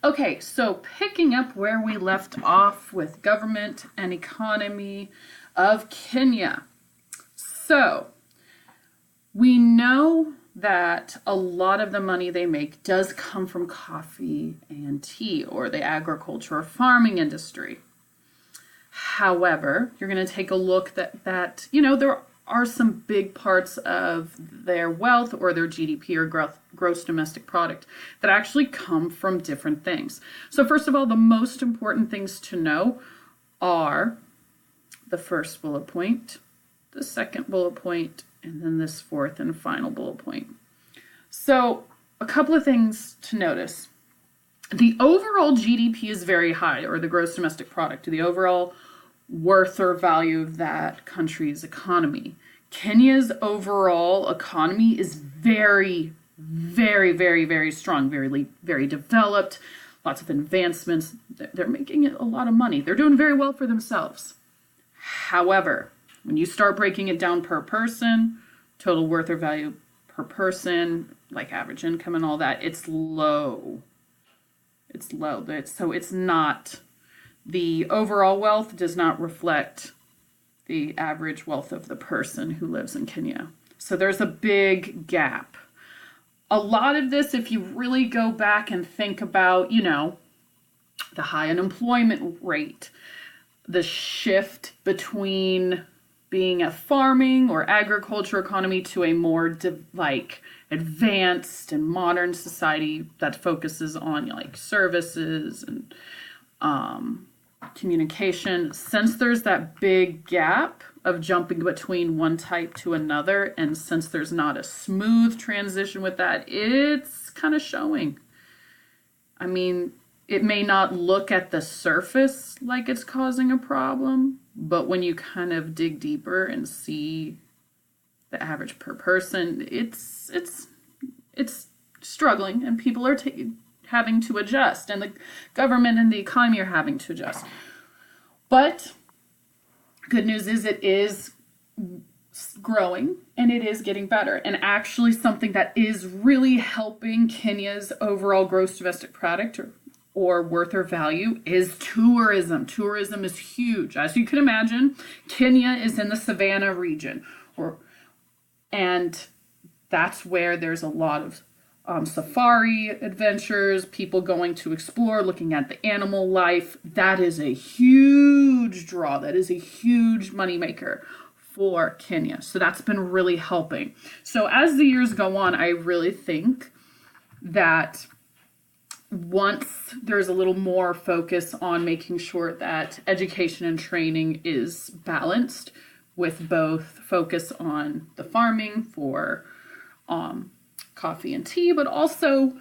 Okay, so picking up where we left off with government and economy of Kenya. So we know that a lot of the money they make does come from coffee and tea or the agriculture or farming industry. However, you're going to take a look that there are some big parts of their wealth or their GDP or gross domestic product that actually come from different things. So first of all, the most important things to know are the first bullet point, the second bullet point, and then this fourth and final bullet point. So a couple of things to notice. The overall GDP is very high, or the gross domestic product, the overall worth or value of that country's economy. Kenya's overall economy is very, very, very, very strong, very, very developed, lots of advancements. They're making a lot of money. They're doing very well for themselves. However, when you start breaking it down per person, total worth or value per person, like average income and all that, it's low. It's low. So it's not, the overall wealth does not reflect the average wealth of the person who lives in Kenya. So there's a big gap. A lot of this, if you really go back and think about, the high unemployment rate, the shift between being a farming or agriculture economy to a more advanced and modern society that focuses on services and communication. Since there's that big gap of jumping between one type to another, and since there's not a smooth transition with that, it's kind of showing. I mean, it may not look at the surface like it's causing a problem, but when you kind of dig deeper and see the average per person, it's struggling, and people are having to adjust, and the government and the economy are having to adjust. But good news is it is growing and it is getting better. And actually something that is really helping Kenya's overall gross domestic product or worth or value is tourism. Tourism is huge. As you can imagine, Kenya is in the Savannah region, and that's where there's a lot of safari adventures, people going to explore, looking at the animal life. That is a huge draw. That is a huge moneymaker for Kenya. So that's been really helping. So as the years go on, I really think that once there's a little more focus on making sure that education and training is balanced with both focus on the farming for coffee and tea, but also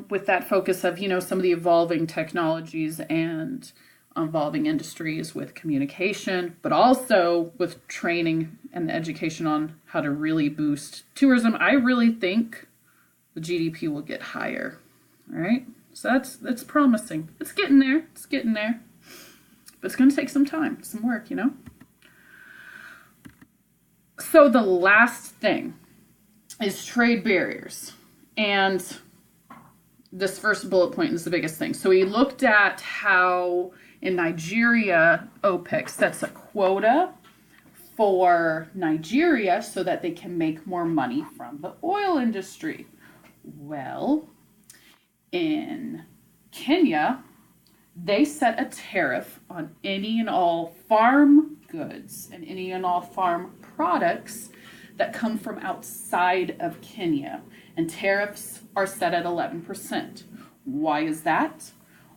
with that focus of, some of the evolving technologies and evolving industries with communication, but also with training and education on how to really boost tourism, I really think the GDP will get higher. All right. So that's promising. It's getting there. But it's going to take some time, some work, So the last thing is trade barriers. And this first bullet point is the biggest thing. So we looked at how in Nigeria, OPEC sets a quota for Nigeria so that they can make more money from the oil industry. Well, in Kenya, they set a tariff on any and all farm goods and any and all farm products that come from outside of Kenya. And tariffs are set at 11%. Why is that?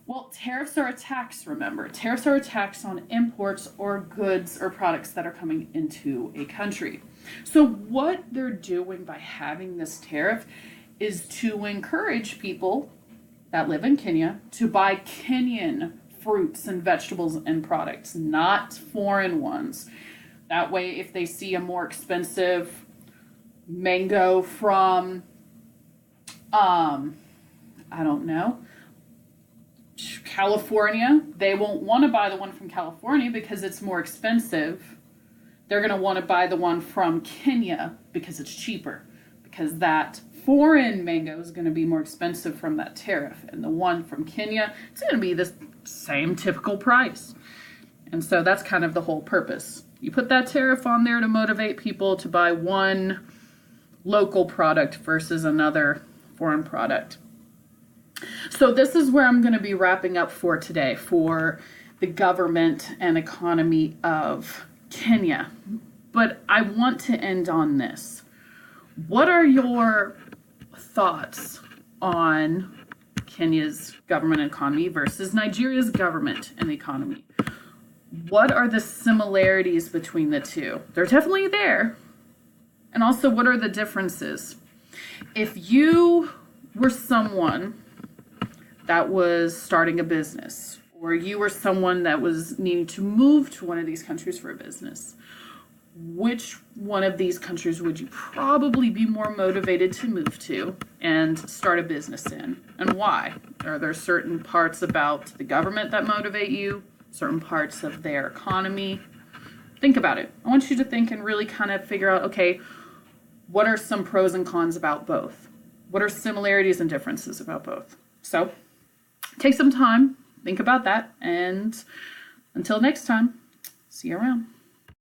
Well, tariffs are a tax, remember. Tariffs are a tax on imports or goods or products that are coming into a country. So what they're doing by having this tariff is to encourage people that live in Kenya to buy Kenyan fruits and vegetables and products, not foreign ones. That way, if they see a more expensive mango from, California, they won't want to buy the one from California because it's more expensive. They're going to want to buy the one from Kenya because it's cheaper, because that foreign mango is going to be more expensive from that tariff, and the one from Kenya, it's going to be the same typical price. And so that's kind of the whole purpose. You put that tariff on there to motivate people to buy one local product versus another foreign product. So this is where I'm going to be wrapping up for today for the government and economy of Kenya. But I want to end on this. What are your thoughts on Kenya's government and economy versus Nigeria's government and economy? What are the similarities between the two? They're definitely there. And also, what are the differences? If you were someone that was starting a business, or you were someone that was needing to move to one of these countries for a business, which one of these countries would you probably be more motivated to move to and start a business in, and why? Are there certain parts about the government that motivate you, certain parts of their economy? Think about it. I want you to think and really kind of figure out, okay, what are some pros and cons about both? What are similarities and differences about both? So take some time, think about that, and until next time, see you around.